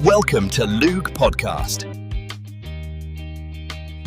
Welcome to Loog Podcast.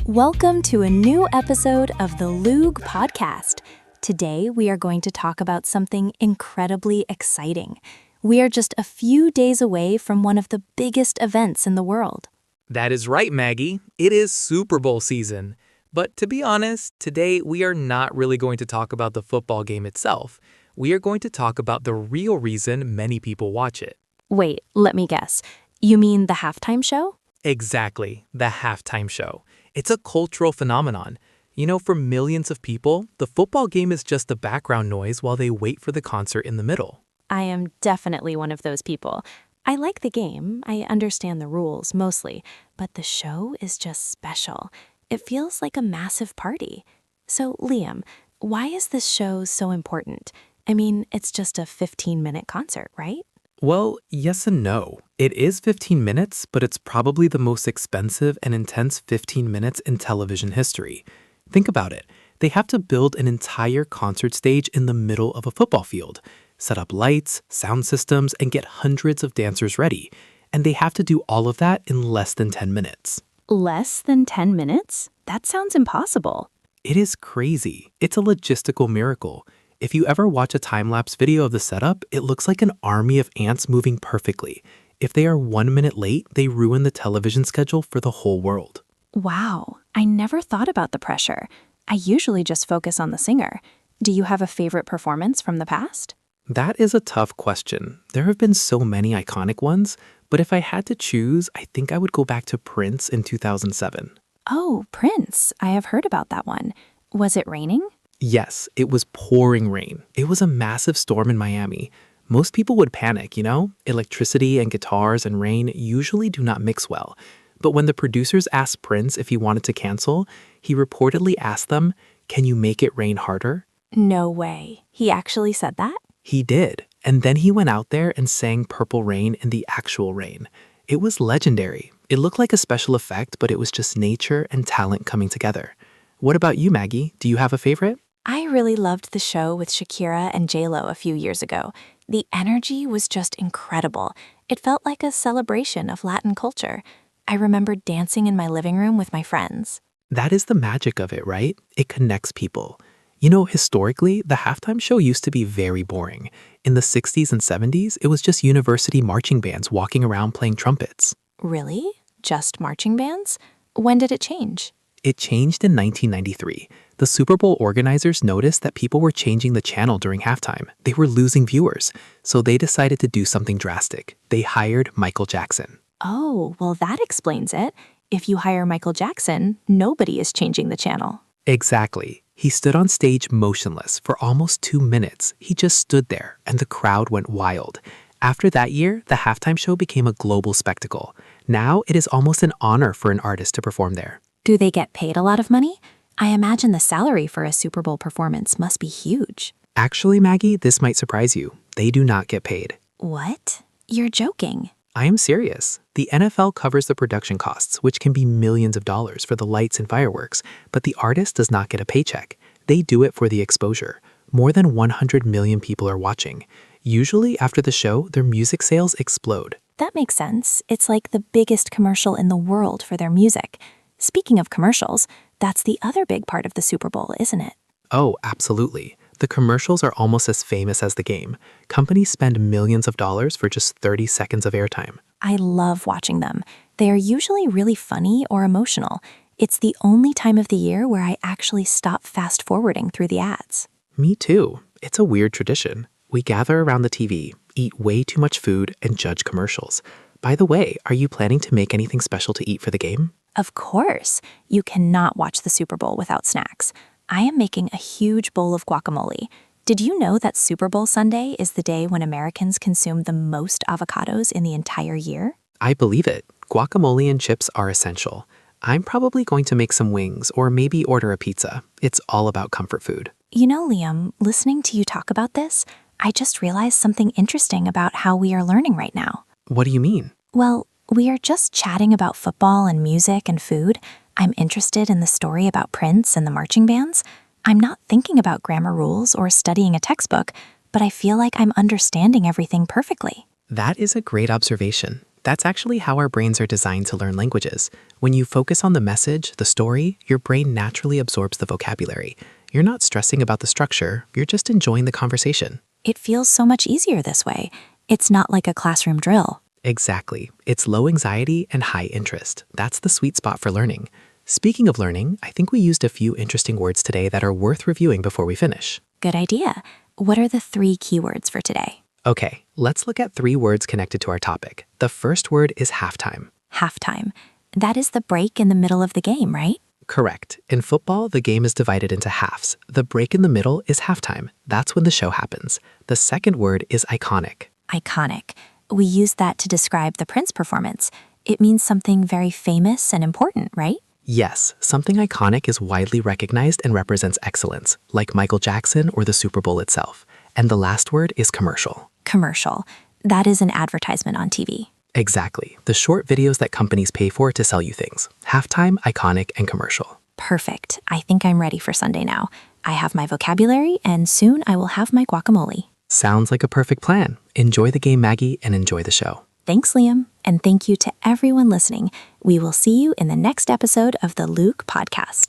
Welcome to a new episode of the Loog Podcast. Today, we are going to talk about something incredibly exciting. We are just a few days away from one of the biggest events in the world. That is right, Maggie. It is Super Bowl season. But to be honest, today we are not really going to talk about the football game itself. We are going to talk about the real reason many people watch it. Wait, let me guess. You mean the halftime show? Exactly, the halftime show. It's a cultural phenomenon. You know, for millions of people, the football game is just the background noise while they wait for the concert in the middle. I am definitely one of those people. I like the game, I understand the rules mostly, but the show is just special. It feels like a massive party. So, Liam, why is this show so important? I mean, it's just a 15-minute concert, right? Well, yes and no. It is 15 minutes, but it's probably the most expensive and intense 15 minutes in television history. Think about it. They have to build an entire concert stage in the middle of a football field, set up lights, sound systems, and get hundreds of dancers ready. And they have to do all of that in less than 10 minutes. Less than 10 minutes? That sounds impossible. It is crazy. It's a logistical miracle. If you ever watch a time-lapse video of the setup, it looks like an army of ants moving perfectly. If they are 1 minute late, they ruin the television schedule for the whole world. Wow, I never thought about the pressure. I usually just focus on the singer. Do you have a favorite performance from the past? That is a tough question. There have been so many iconic ones, but if I had to choose, I think I would go back to Prince in 2007. Oh, Prince. I have heard about that one. Was it raining? Yes, it was pouring rain. It was a massive storm in Miami. Most people would panic, you know? Electricity and guitars and rain usually do not mix well. But when the producers asked Prince if he wanted to cancel, he reportedly asked them, "Can you make it rain harder?" No way. He actually said that? He did. And then he went out there and sang Purple Rain in the actual rain. It was legendary. It looked like a special effect, but it was just nature and talent coming together. What about you, Maggie? Do you have a favorite? I really loved the show with Shakira and J-Lo a few years ago. The energy was just incredible. It felt like a celebration of Latin culture. I remember dancing in my living room with my friends. That is the magic of it, right? It connects people. You know, historically, the halftime show used to be very boring. In the 60s and 70s, it was just university marching bands walking around playing trumpets. Really? Just marching bands? When did it change? It changed in 1993. The Super Bowl organizers noticed that people were changing the channel during halftime. They were losing viewers, so they decided to do something drastic. They hired Michael Jackson. Oh, well, that explains it. If you hire Michael Jackson, nobody is changing the channel. Exactly. He stood on stage motionless for almost 2 minutes. He just stood there, and the crowd went wild. After that year, the halftime show became a global spectacle. Now it is almost an honor for an artist to perform there. Do they get paid a lot of money? I imagine the salary for a Super Bowl performance must be huge. Actually, Maggie, this might surprise you. They do not get paid. What? You're joking. I am serious. The NFL covers the production costs, which can be millions of dollars for the lights and fireworks, but the artist does not get a paycheck. They do it for the exposure. More than 100 million people are watching. Usually, after the show, their music sales explode. That makes sense. It's like the biggest commercial in the world for their music. Speaking of commercials, that's the other big part of the Super Bowl, isn't it? Oh, absolutely. The commercials are almost as famous as the game. Companies spend millions of dollars for just 30 seconds of airtime. I love watching them. They are usually really funny or emotional. It's the only time of the year where I actually stop fast-forwarding through the ads. Me too. It's a weird tradition. We gather around the TV, eat way too much food, and judge commercials. By the way, are you planning to make anything special to eat for the game? Of course. You cannot watch the Super Bowl without snacks. I am making a huge bowl of guacamole. Did you know that Super Bowl Sunday is the day when Americans consume the most avocados in the entire year? I believe it. Guacamole and chips are essential. I'm probably going to make some wings or maybe order a pizza. It's all about comfort food. You know, Liam, listening to you talk about this, I just realized something interesting about how we are learning right now. What do you mean? Well, we are just chatting about football and music and food. I'm interested in the story about Prince and the marching bands. I'm not thinking about grammar rules or studying a textbook, but I feel like I'm understanding everything perfectly. That is a great observation. That's actually how our brains are designed to learn languages. When you focus on the message, the story, your brain naturally absorbs the vocabulary. You're not stressing about the structure, you're just enjoying the conversation. It feels so much easier this way. It's not like a classroom drill. Exactly. It's low anxiety and high interest. That's the sweet spot for learning. Speaking of learning, I think we used a few interesting words today that are worth reviewing before we finish. Good idea. What are the 3 keywords for today? Okay, let's look at 3 words connected to our topic. The first word is halftime. Halftime. That is the break in the middle of the game, right? Correct. In football, the game is divided into halves. The break in the middle is halftime. That's when the show happens. The second word is iconic. Iconic. We use that to describe the Prince performance. It means something very famous and important, right? Yes, something iconic is widely recognized and represents excellence, like Michael Jackson or the Super Bowl itself. And the last word is commercial. Commercial. That is an advertisement on TV. Exactly. The short videos that companies pay for to sell you things. Halftime, iconic, and commercial. Perfect. I think I'm ready for Sunday now. I have my vocabulary, and soon I will have my guacamole. Sounds like a perfect plan. Enjoy the game, Maggie, and enjoy the show. Thanks, Liam, and thank you to everyone listening. We will see you in the next episode of the Luke Podcast.